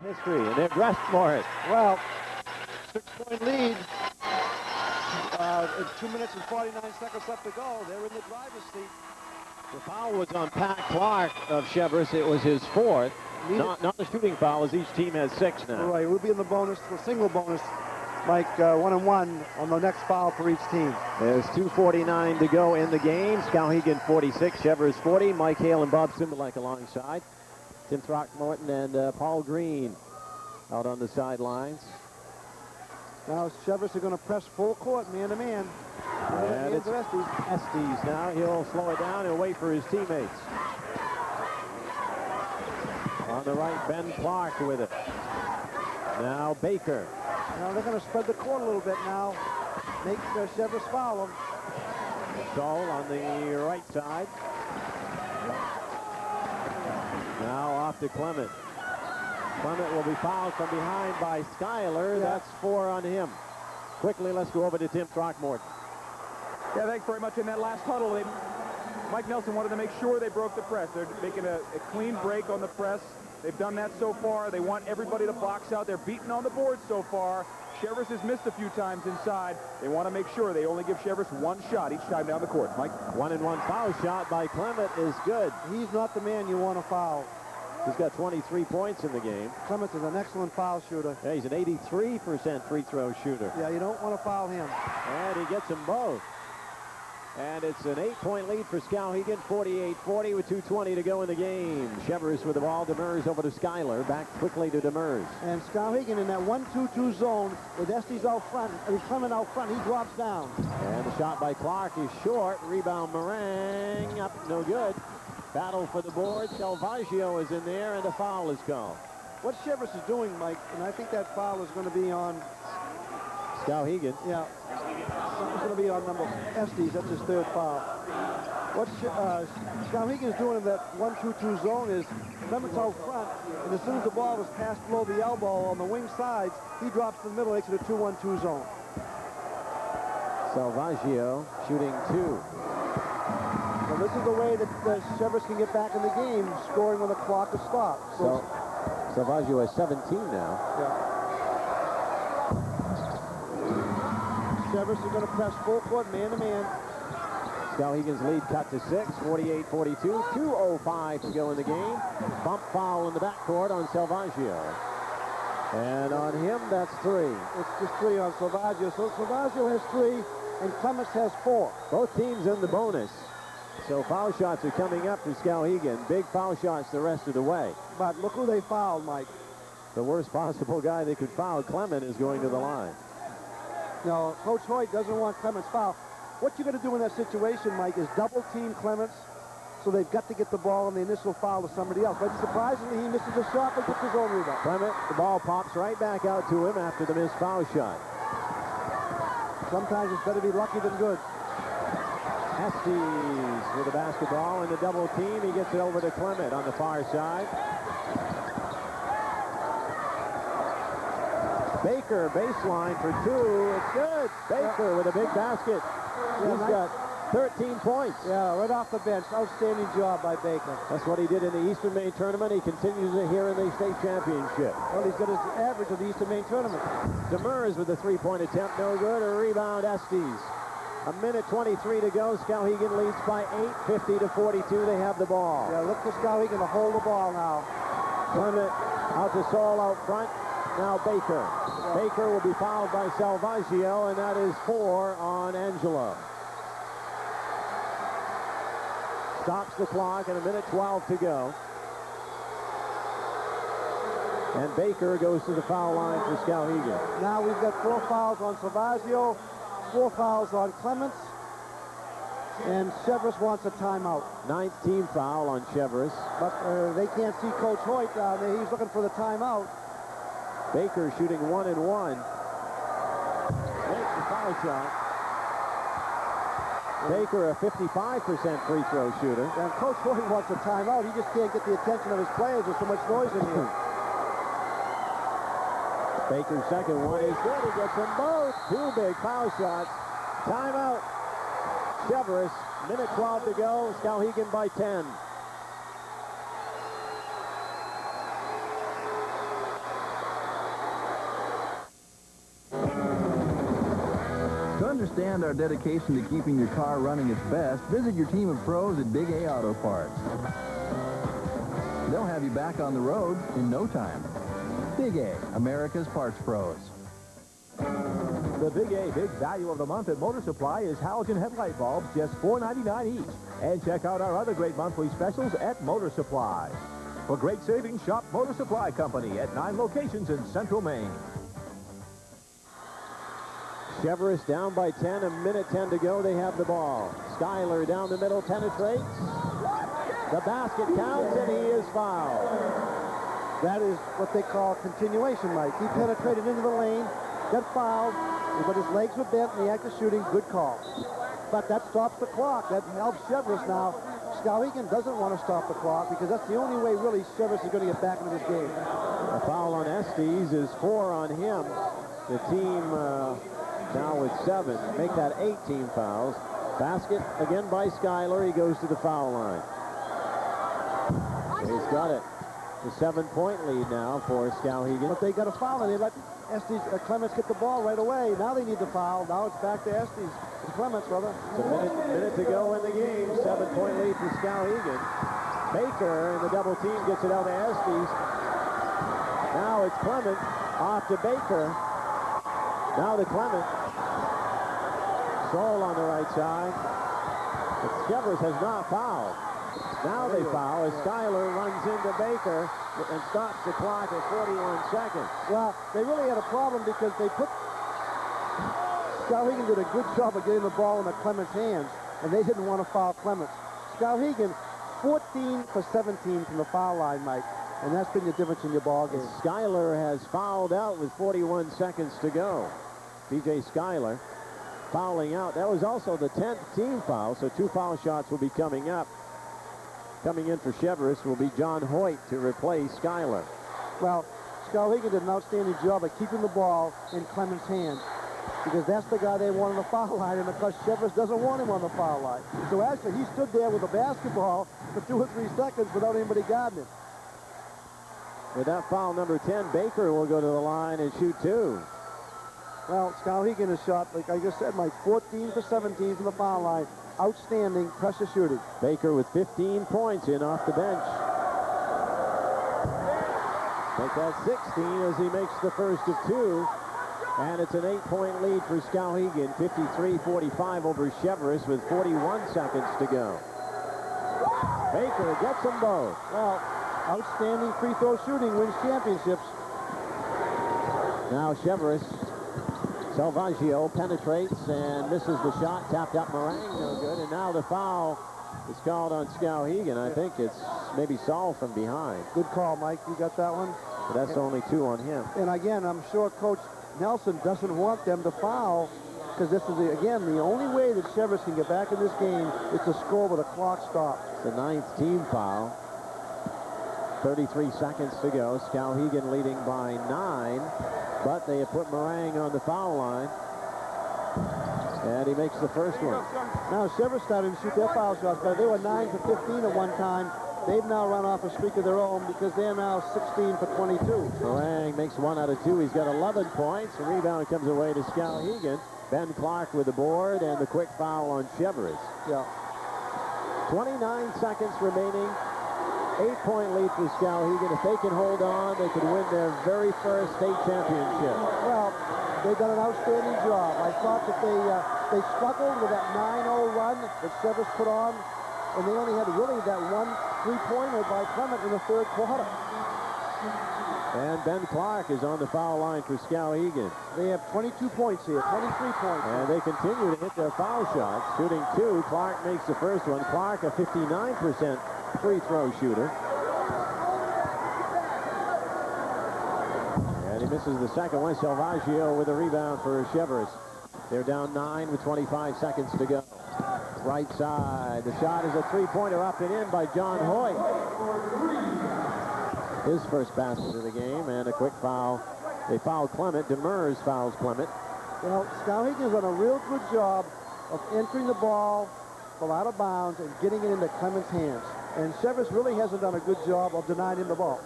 history, and they're dressed for it. Well, 6-point lead. 2 minutes and 49 seconds left to go. They're in the driver's seat. The foul was on Pat Clark of Cheverus. It was his fourth. Not a shooting foul, as each team has 6 now. Right, we'll be in the bonus, the single bonus, Mike, 1-1 on the next foul for each team. There's 2:49 to go in the game. Skowhegan 46, Cheverus 40. Mike Hale and Bob Simbalek alongside. Tim Throckmorton and Paul Green out on the sidelines. Now Cheverus are going to press full court, man-to-man. And it's Estes now. He'll slow it down and wait for his teammates. On the right, Ben Clark with it. Now Baker. Now they're going to spread the court a little bit now. Make Cheverus foul him. Sol on the right side. Now off to Clement. Clement will be fouled from behind by Schuyler. Yeah. That's 4 on him. Quickly, let's go over to Tim Throckmorton. Yeah, thanks very much. In that last huddle, Mike Nelson wanted to make sure they broke the press. They're making a clean break on the press. They've done that so far. They want everybody to box out. They're beating on the board so far. Cheverus has missed a few times inside. They want to make sure they only give Cheverus 1 shot each time down the court. Mike? 1-and-1 foul shot by Clement is good. He's not the man you want to foul. He's got 23 points in the game. Clement is an excellent foul shooter. Yeah, he's an 83% free throw shooter. Yeah, you don't want to foul him. And he gets them both. And it's an 8-point lead for Skowhegan, 48-40 with 2:20 to go in the game. Cheverus with the ball. Demers over to Schuyler. Back quickly to Demers. And Skowhegan in that 1-2-2 zone with Estes out front, and Clement out front, he drops down. And the shot by Clark is short. Rebound Meringue up, no good. Battle for the board. Salvaggio is in there, and a foul is called. What Cheverus is doing, Mike, and I think that foul is going to be on Skowhegan. Yeah, it's going to be on number Estes. That's his 3rd foul. What Skowhegan is doing in that 1-2-2 zone is Clement's out front, and as soon as the ball is passed below the elbow on the wing sides, he drops to the middle, makes it a 2-1-2 zone. Salvaggio shooting 2. And this is the way that Cheverus can get back in the game, scoring when the clock is stopped. So Salvaggio has 17 now. Yeah. Cheverus is going to press full court, man-to-man. Skowhegan's lead cut to 6, 48-42. 2:05 to go in the game. Bump foul in the backcourt on Salvaggio. And on him, that's 3. It's just 3 on Salvaggio. So Salvaggio has 3, and Clements has 4. Both teams in the bonus. So foul shots are coming up for Skowhegan. Big foul shots the rest of the way. But look who they fouled, Mike. The worst possible guy they could foul, Clement, is going to the line. No, Coach Hoyt doesn't want Clements foul. What you're going to do in that situation, Mike, is double-team Clements, so they've got to get the ball on the initial foul to somebody else. But surprisingly, he misses a shot, but gets his own rebound. Clement, the ball pops right back out to him after the missed foul shot. Sometimes it's better to be lucky than good. Estes with the basketball in the double team. He gets it over to Clement on the far side. Baker baseline for 2. It's good. Baker with a big basket. He's got 13 points. Yeah, right off the bench. Outstanding job by Baker. That's what he did in the Eastern Maine tournament. He continues it here in the state championship. Well, he's got his average of the Eastern Maine tournament. Demers with a 3-point attempt. No good. A rebound, Estes. 1:23 to go. Skowhegan leads by 8, 50-42. They have the ball. Yeah, look for Skowhegan to hold the ball now. Clement out to Saul out front. Now Baker. Baker will be fouled by Salvaggio, and that is 4 on Angelo. Stops the clock, and 1:12 to go. And Baker goes to the foul line for Skowhegan. Now we've got 4 fouls on Salvaggio, 4 fouls on Clements, and Cheverus wants a timeout. 9th team foul on Cheverus. But they can't see Coach Hoyt down there. He's looking for the timeout. Baker shooting 1-and-1. Makes the foul shot. Baker, a 55% free throw shooter. And Coach Hoyt wants a timeout. He just can't get the attention of his players. There's so much noise in here. Baker's second one is good. He gets them both. 2 big foul shots. Timeout. Cheverus. 1:12 to go. Skowhegan by 10. understand our dedication to keeping your car running its best, visit your team of pros at Big A Auto Parts. They'll have you back on the road in no time. Big A, America's parts pros. The Big A Big Value of the Month at Motor Supply is halogen headlight bulbs, just $4.99 each. And check out our other great monthly specials at Motor Supply. For great savings, shop Motor Supply Company at 9 locations in central Maine. Cheverus down by 10, a minute 10 to go. They have the ball. Schuyler down the middle, penetrates. The basket counts, and he is fouled. That is what they call continuation, Mike. He penetrated into the lane, got fouled, but his legs were bent in the act of shooting. Good call. But that stops the clock. That helps Cheverus now. Skowhegan doesn't want to stop the clock because that's the only way, really, Cheverus is going to get back into this game. A foul on Estes is 4 on him. The team now with 7. Make that 8 team fouls. Basket again by Schuyler. He goes to the foul line. He's got it. The 7-point lead now for Skowhegan. But they got a foul, and they let Estes, Clements get the ball right away. Now they need the foul. Now it's back to Estes. Clements, brother. It's a minute to go in the game. 7-point lead for Skowhegan. Baker in the double team gets it out to Estes. Now it's Clement off to Baker. Now to Clement. Soul on the right side. But Cheverus has not fouled. Now they foul as Schuyler runs into Baker and stops the clock at 41 seconds. Well, they really had a problem because they put... Skowhegan did a good job of getting the ball into Clements' hands, and they didn't want to foul Clements. Skowhegan, 14 for 17 from the foul line, Mike, and that's been the difference in your ball game. Schuyler has fouled out with 41 seconds to go. B.J. Schuyler fouling out. That was also the 10th team foul, so 2 foul shots will be coming up. Coming in for Cheverus will be John Hoyt to replace Schuyler. Well, Skowhegan did an outstanding job of keeping the ball in Clements' hands because that's the guy they want on the foul line, and of course Cheverus doesn't want him on the foul line. So actually he stood there with the basketball for 2 or 3 seconds without anybody guarding him. With that foul number 10, Baker will go to the line and shoot 2. Well, Skowhegan has shot, like I just said, Mike, 14 for 17 from the foul line. Outstanding pressure shooting. Baker with 15 points in off the bench. Make that 16 as he makes the first of 2. And it's an 8-point lead for Skowhegan. 53-45 over Cheverus with 41 seconds to go. Baker gets them both. Well, outstanding free throw shooting wins championships. Now Cheverus. Salvaggio penetrates and misses the shot. Tapped up Meringue, no good. And now the foul is called on Skowhegan. I think it's maybe Saul from behind. Good call, Mike. You got that one? But that's only 2 on him. And again, I'm sure Coach Nelson doesn't want them to foul because this is, again, the only way that Cheverus can get back in this game is to score with a clock stop. It's the 9th team foul. 33 seconds to go. Skowhegan leading by 9. But they have put Meringue on the foul line. And he makes the first one. Now Cheverus started to shoot their foul shots, but they were 9 for 15 at one time. They've now run off a streak of their own because they're now 16 for 22. Meringue makes 1 out of 2. He's got 11 points. The rebound comes away to Skowhegan. Ben Clark with the board and the quick foul on Cheverus. Yeah. 29 seconds remaining. 8-point lead for Skowhegan. If they can hold on, they could win their very first state championship. Well, they've done an outstanding job. I thought that they struggled with that 9-0 run that Cheverus put on, and they only had really that 1 3-pointer by Clement in the 3rd quarter. And Ben Clark is on the foul line for Skowhegan. They have 22 points here, 23 points. And they continue to hit their foul shots. Shooting 2, Clark makes the first one. Clark, a 59% free throw shooter. And he misses the second one. Salvaggio with a rebound for Cheverus. They're down 9 with 25 seconds to go. Right side. The shot is a 3-pointer up and in by John Hoyt. His first basket of the game, and a quick foul. They foul Clement. Demers fouls Clement. Well, Skowhegan's done a real good job of entering the ball from out of bounds and getting it into Clement's hands. And Cheverus really hasn't done a good job of denying him the ball.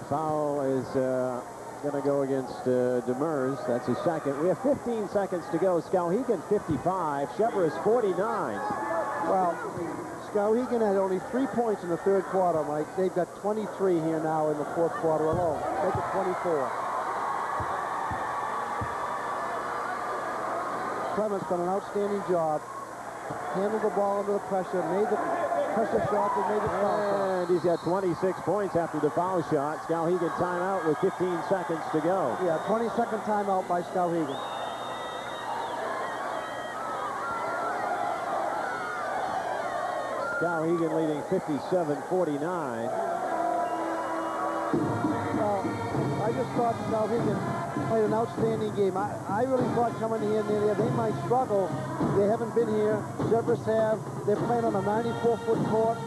Foul is going to go against Demers. That's his second. We have 15 seconds to go. Skowhegan 55, Cheverus 49. Well, Skowhegan had only 3 points in the third quarter, Mike. They've got 23 here now in the fourth quarter alone. Make it 24. Clement's done an outstanding job. Handled the ball under the pressure, made the pressure shot, and made it foul. And he's got 26 points after the foul shot. Skowhegan timeout with 15 seconds to go. Yeah, 20-second timeout by Skowhegan. Skowhegan leading 57-49. I just thought Skowhegan played an outstanding game. I really thought coming here and there, they might struggle. They haven't been here. Cheverus have. They're playing on a 94-foot court,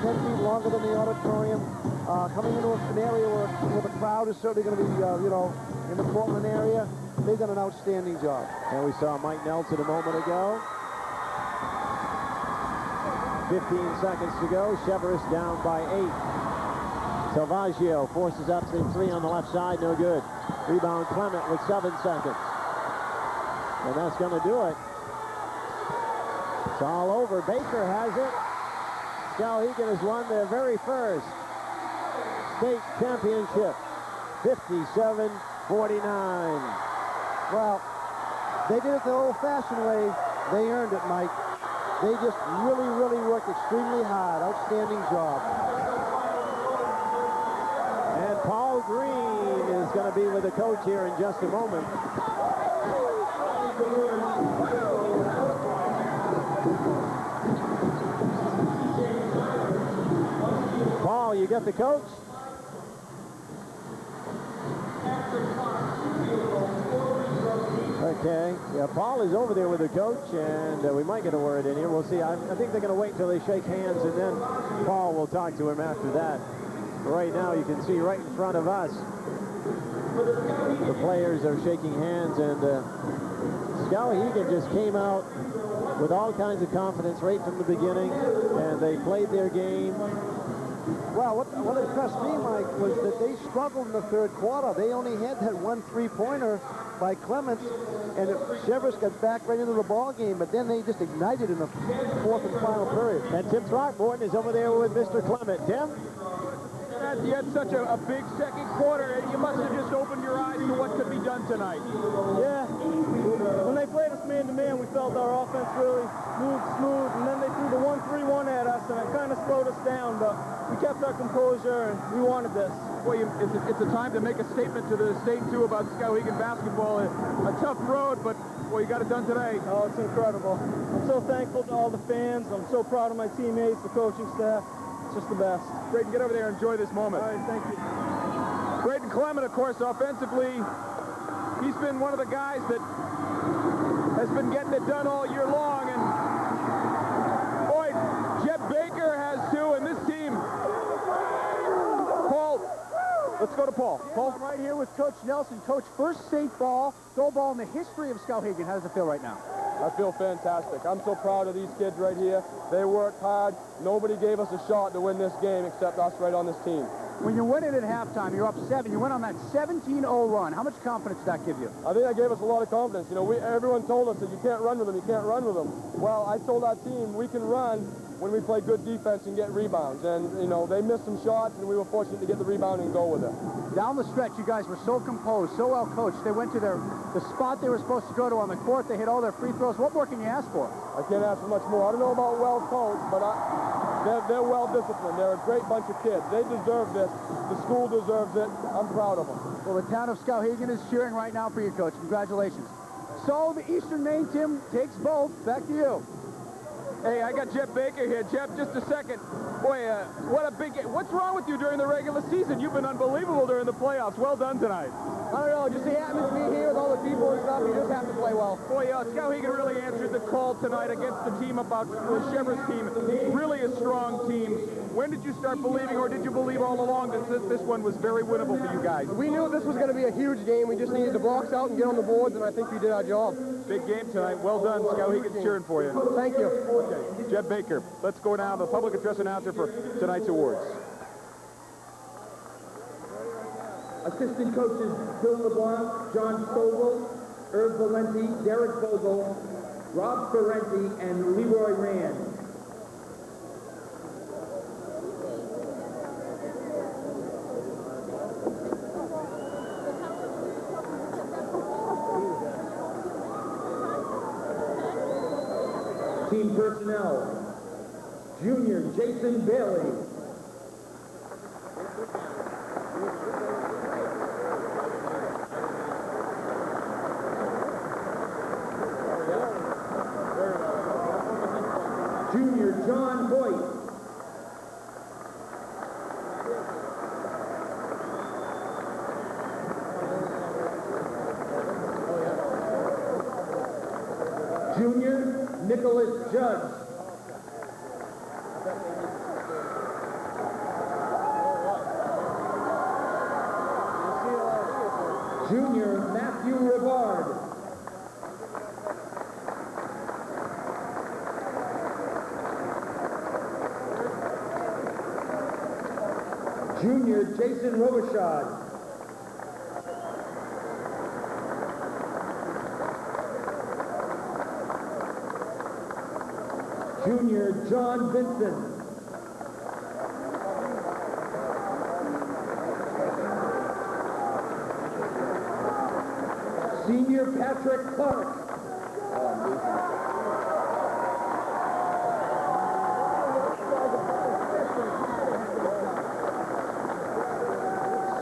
10 feet longer than the auditorium. Coming into an area where the crowd is certainly going to be, you know, in the Portland area. They've done an outstanding job. And we saw Mike Nelson a moment ago. 15 seconds to go. Cheverus down by 8. Salvaggio forces up to 3 on the left side. No good. Rebound Clement with 7 seconds. And that's going to do it. It's all over. Baker has it. Skowhegan has won their very first state championship. 57-49. Well, they did it the old-fashioned way. They earned it, Mike. They just really, really worked extremely hard. Outstanding job. And Paul Green is going to be with the coach here in just a moment. Paul, you got the coach? Okay. Yeah, Paul is over there with the coach, and we might get a word in here. We'll see. I think they're going to wait until they shake hands, and then Paul will talk to him after that. Right now, you can see right in front of us, the players are shaking hands, and Skowhegan just came out with all kinds of confidence right from the beginning, and they played their game. Well, what impressed me, Mike, was that they struggled in the third quarter. They only had that 1 3-pointer by Clements, and Cheverus got back right into the ball game, but then they just ignited in the fourth and final period. And Tim Throckmorton is over there with Mr. Clement. Tim? You had such a big second quarter, and you must have just opened your eyes to what could be done tonight. Yeah. When they played us man-to-man, we felt our offense really moved smooth, and then they threw the 1-3-1 at us, and it kind of slowed us down, but we kept our composure, and we wanted this. Boy, it's a time to make a statement to the state, too, about Skowhegan basketball. A tough road, but, boy, you got it done today. Oh, it's incredible. I'm so thankful to all the fans. I'm so proud of my teammates, the coaching staff. It's just the best. Braden, get over there and enjoy this moment. All right, thank you. Braden Clement, of course, offensively, he's been one of the guys that has been getting it done all year long. And, boy, Jeff Baker has too, and this team. Paul, let's go to Paul. Paul, I'm right here with Coach Nelson. Coach, first state ball, goal ball in the history of Skowhegan. How does it feel right now? I feel fantastic. I'm so proud of these kids right here. They worked hard. Nobody gave us a shot to win this game except us right on this team. When you win it at halftime, you're up 7. You went on that 17-0 run. How much confidence did that give you? I think that gave us a lot of confidence. You know, everyone told us that you can't run with them, you can't run with them. Well, I told our team we can run when we play good defense and get rebounds. And, you know, they missed some shots, and we were fortunate to get the rebound and go with it. Down the stretch, you guys were so composed, so well coached. They went to the spot they were supposed to go to on the court. They hit all their free throws. What more can you ask for? I can't ask for much more. I don't know about well coached, but they're well disciplined. They're a great bunch of kids. They deserve this. The school deserves it. I'm proud of them. Well, the town of Skowhegan is cheering right now for you, Coach. Congratulations. So the Eastern Maine team takes both. Back to you. Hey, I got Jeff Baker here. Jeff, just a second. Boy, what a big game. What's wrong with you during the regular season? You've been unbelievable during the playoffs. Well done tonight. I don't know, just the atmosphere here with all the people and stuff, you just have to play well. Boy, Skowhegan really answered the call tonight against the team about the Cheverus team. Really a strong team. When did you start believing, or did you believe all along that this one was very winnable for you guys? We knew this was going to be a huge game. We just needed to box out and get on the boards, and I think we did our job. Big game tonight. Well done. Skowhegan's cheering for you. Thank you. Okay. Jeff Baker. Let's go now to the public address announcer for tonight's awards. Assistant coaches Bill LeBlanc, John Stovall, Herb Valenti, Derek Vogel, Rob Ferrenti, and Leroy Rand. Team personnel, junior Jason Bailey. Junior John Hoyt. Junior Nicholas Judge. Junior Matthew Rivard. Junior Jason Robichaud. Junior John Vincent. Senior Patrick Clark.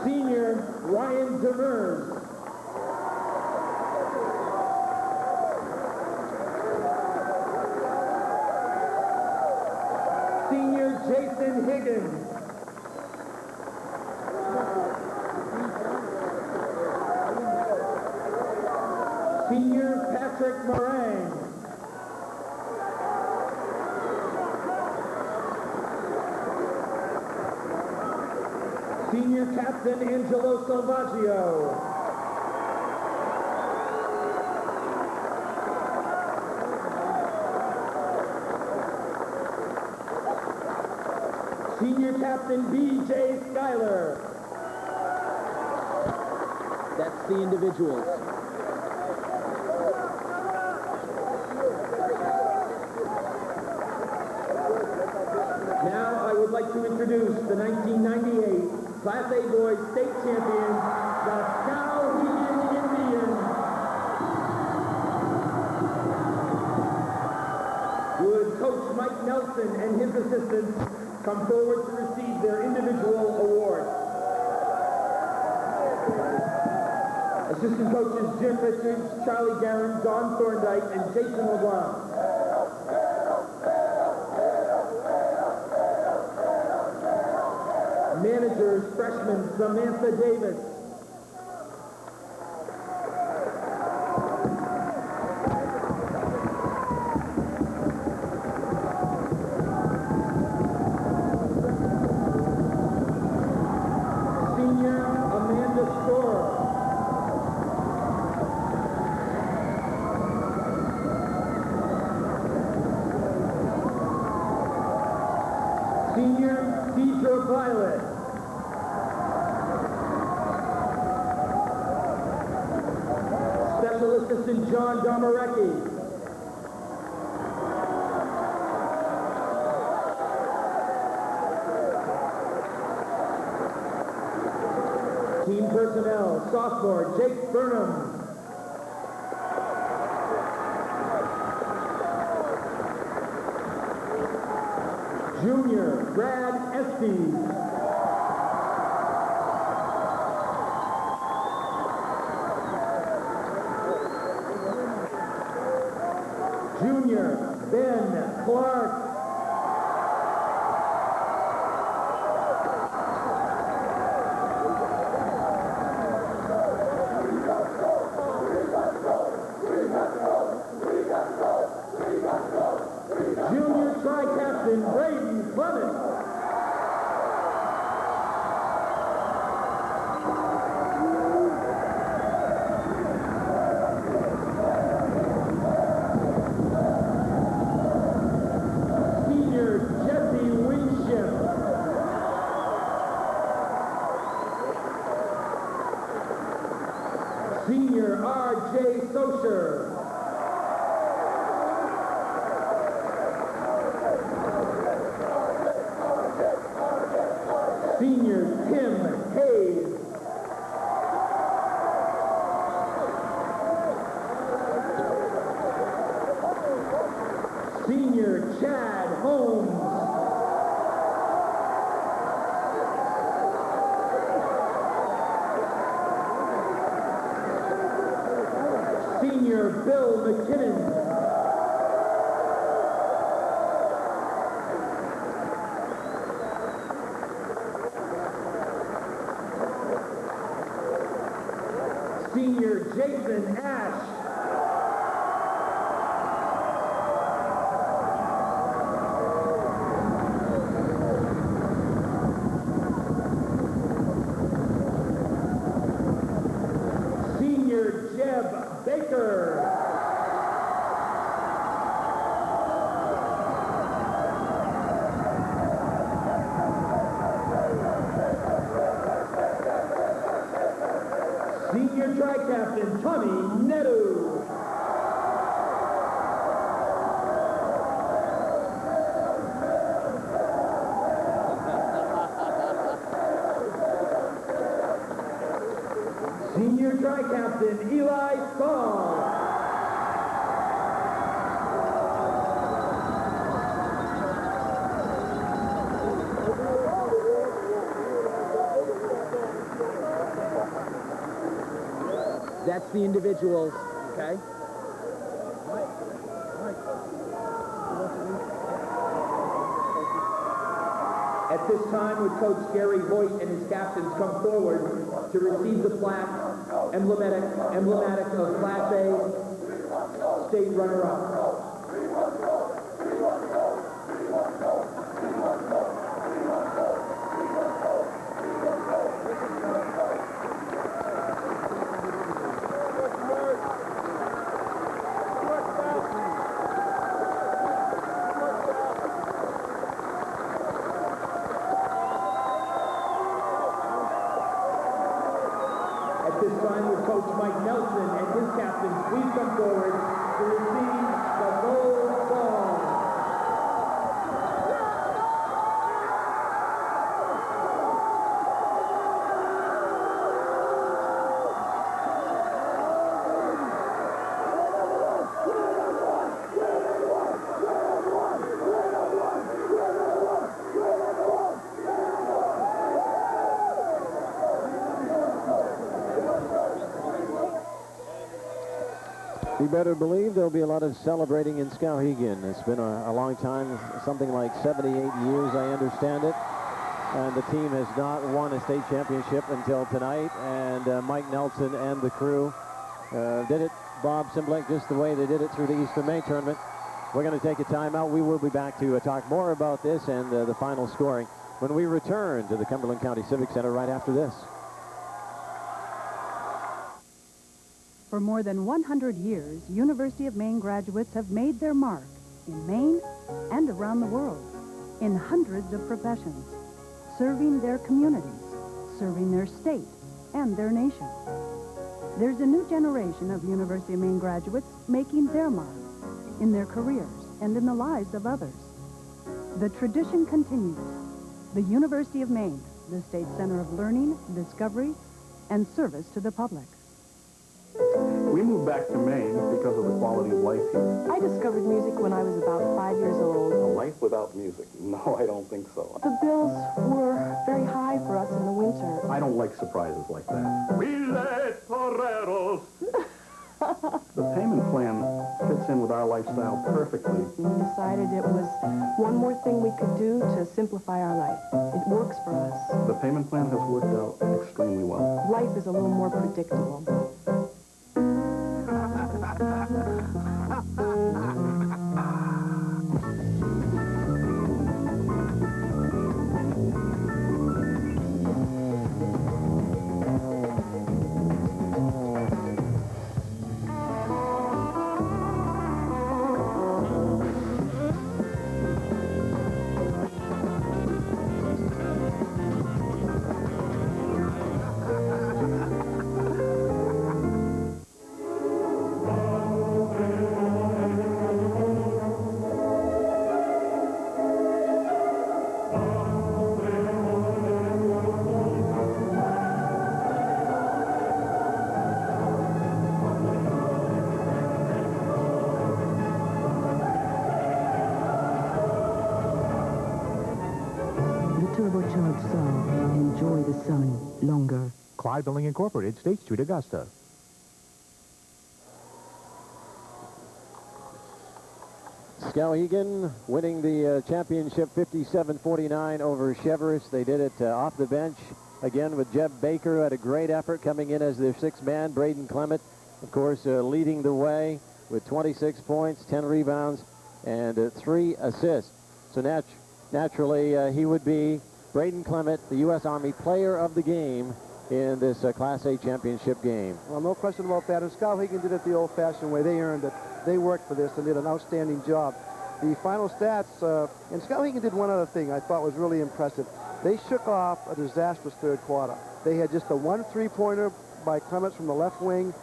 Senior Ryan Demers. Senior Jason Higgins. Senior Patrick Moran. Senior Captain Angelo Salvaggio. Senior Captain B.J. Schuyler. That's the individuals. Now I would like to introduce the 1998 Class A Boys State Champions, the Skowhegan Indians. Would Coach Mike Nelson and his assistants come forward to receive their individual awards. Assistant coaches Jim Richards, Charlie Guerin, Don Thorndike, and Jason LeBlanc. Managers, freshman Samantha Davis. Senior Amanda Storer. Senior Deidre Violet. Special Assistant John Domarecki. Team personnel, sophomore Jake Burnham. Junior Brad Estes. Junior Ben Clark. Junior Tri-Captain Braden Clement. Senior R.J. Socher. Senior Tim Hayes. Senior Chad Holmes. Senior Bill McKinnon. Senior Jason Ash. Senior Jeb Baker. Senior Tri-Captain Tommy Nedu. Senior Tri-Captain Eli Stahl. That's the individuals, okay? At this time, would Coach Gary Hoyt and his captains come forward to receive the plaque emblematic of Class A state runner-up. At this time, would Coach Mike Nelson and his captains please come forward to receive the gold ball. You better believe there'll be a lot of celebrating in Skowhegan. It's been a long time, something like 78 years, I understand it. And the team has not won a state championship until tonight. And Mike Nelson and the crew did it, Bob Simblick, just the way they did it through the Eastern Maine tournament. We're going to take a timeout. We will be back to talk more about this and the final scoring when we return to the Cumberland County Civic Center right after this. For more than 100 years, University of Maine graduates have made their mark in Maine and around the world in hundreds of professions, serving their communities, serving their state and their nation. There's a new generation of University of Maine graduates making their mark in their careers and in the lives of others. The tradition continues. The University of Maine, the state center of learning, discovery, and service to the public. We moved back to Maine because of the quality of life here. I discovered music when I was about 5 years old. A life without music? No, I don't think so. The bills were very high for us in the winter. I don't like surprises like that. We let toreros. The payment plan fits in with our lifestyle perfectly. We decided it was one more thing we could do to simplify our life. It works for us. The payment plan has worked out extremely well. Life is a little more predictable. turbocharged Saab. Enjoy the sun longer. Clyde Building Incorporated, State Street, Augusta. Skowhegan winning the championship 57-49 over Cheverus. They did it off the bench again with Jeb Baker, who had a great effort coming in as their sixth man. Braden Clement, of course, leading the way with 26 points, 10 rebounds, and 3 assists. So naturally, he would be, Braden Clement, the U.S. Army Player of the Game in this Class A championship game. Well, no question about that. And Skowhegan did it the old-fashioned way. They earned it. They worked for this and did an outstanding job. The final stats, and Skowhegan did one other thing I thought was really impressive. They shook off a disastrous third quarter. They had just a 1 3-pointer by Clements from the left wing,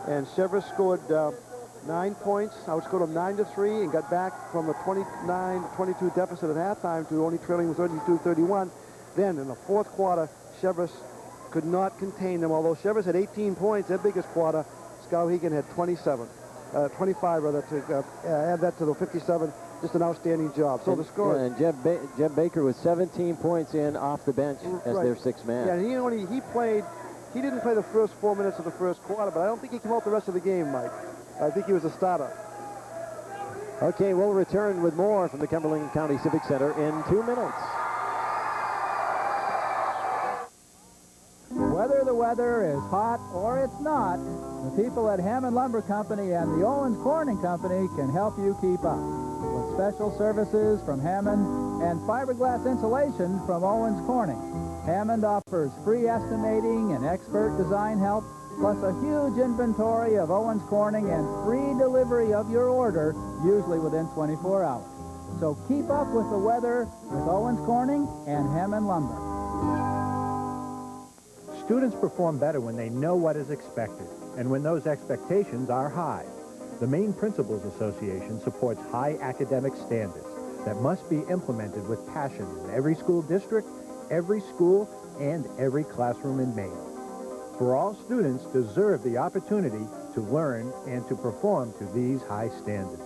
and Cheverus scored 9 points, outscored them 9-3, and got back from a 29-22 deficit at halftime to only trailing 32-31. Then in the fourth quarter, Cheverus could not contain them. Although Cheverus had 18 points, their biggest quarter, Skowhegan had 25 rather, to add that to the 57. Just an outstanding job. So the score. Yeah, and Jeb Baker with 17 points in off the bench as their sixth man. Yeah, and he didn't play the first 4 minutes of the first quarter, but I don't think he came out the rest of the game, Mike. I think he was a starter. Okay, we'll return with more from the Cumberland County Civic Center in 2 minutes. Whether the weather is hot or it's not, the people at Hammond Lumber Company and the Owens Corning Company can help you keep up. With special services from Hammond and fiberglass insulation from Owens Corning, Hammond offers free estimating and expert design help, plus a huge inventory of Owens Corning and free delivery of your order, usually within 24 hours. So keep up with the weather with Owens Corning and Hammond Lumber. Students perform better when they know what is expected, and when those expectations are high. The Maine Principals Association supports high academic standards that must be implemented with passion in every school district, every school, and every classroom in Maine. For all students deserve the opportunity to learn and to perform to these high standards.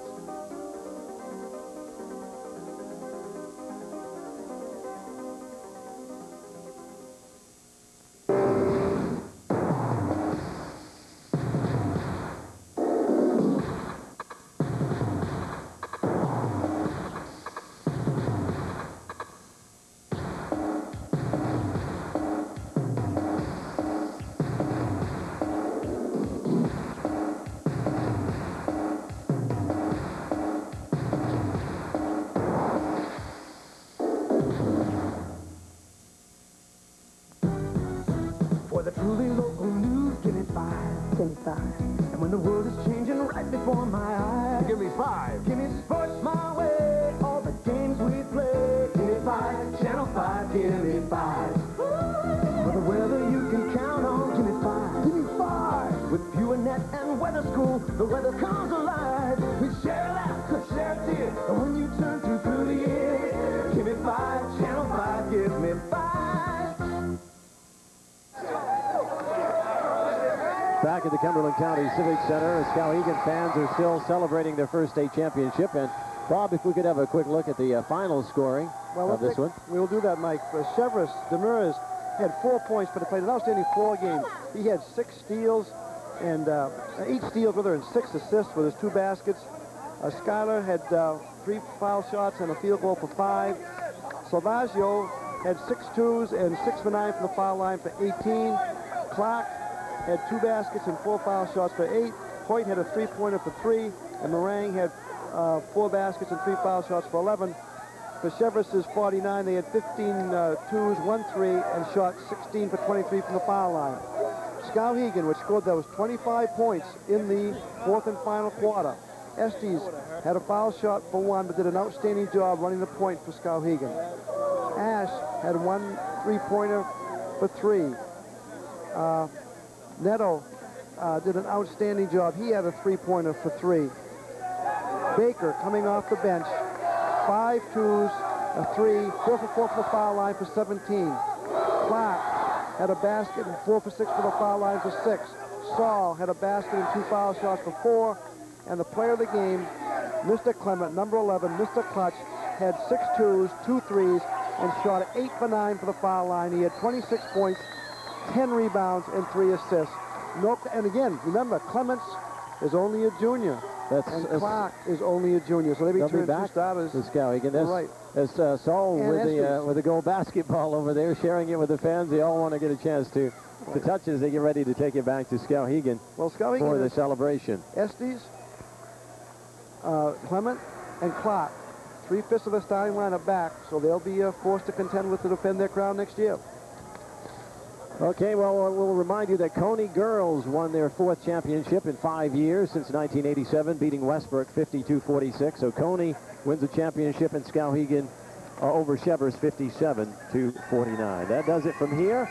For the truly local news, give me 5. Give me 5. And when the world is changing right before my eyes, give me 5. Give me sports my way, all the games we play. Give me 5, Channel 5, give me 5. For the weather you can count on, give me 5. Give me 5. With view and net and weather school, the weather comes alive. We share a laugh, share a tear, and when you turn through the year, give me 5, Channel 5, give me 5. Back at the Cumberland County Civic Center, Skowhegan fans are still celebrating their first state championship. And Bob, if we could have a quick look at the final scoring of this one. We'll do that, Mike. Cheverus Demers had 4 points, but he played an outstanding 4 games. He had 6 steals, and 8 steals with her, and 6 assists with his 2 baskets. Schuyler had 3 foul shots and a field goal for 5. Salvaggio had 6 twos and 6 for 9 from the foul line for 18. Clark had 2 baskets and 4 foul shots for 8. Hoyt had a 3-pointer for 3, and Meringue had 4 baskets and 3 foul shots for 11. For Cheverus's 49, they had 15 twos, 1 3, and shot 16 for 23 from the foul line. Skowhegan, which scored those 25 points in the 4th and final quarter. Estes had a foul shot for 1, but did an outstanding job running the point for Skowhegan. Ash had 1 3-pointer for 3. Netto did an outstanding job. He had a 3-pointer for 3. Baker coming off the bench, 5 twos, a 3, 4 for 4 from the foul line for 17. Clark had a basket and 4 for 6 for the foul line for 6. Saul had a basket and 2 foul shots for 4. And the player of the game, Mr. Clement, number 11, Mr. Clutch, had 6 twos, 2 threes, and shot 8 for 9 for the foul line. He had 26 points, 10 rebounds, and 3 assists. And again, remember, Clements is only a junior. And Clark is only a junior, so they return two starters. To Skowhegan. That's right. As Saul with the gold basketball over there, sharing it with the fans. They all want to get a chance to touch it as they get ready to take it back to Skowhegan for the celebration. Estes, Clement, and Clark. 3/5 of the starting line are back, so they'll be forced to contend with to defend their crown next year. Okay, well, we'll remind you that Coney girls won their 4th championship in 5 years since 1987, beating Westbrook 52-46. So Coney wins the championship in Skowhegan over Cheverus 57-49. That does it from here.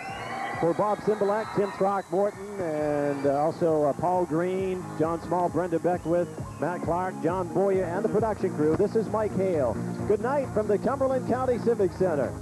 For Bob Cymbalak, Tim Throckmorton, and also Paul Green, John Small, Brenda Beckwith, Matt Clark, John Boyer, and the production crew, this is Mike Hale. Good night from the Cumberland County Civic Center.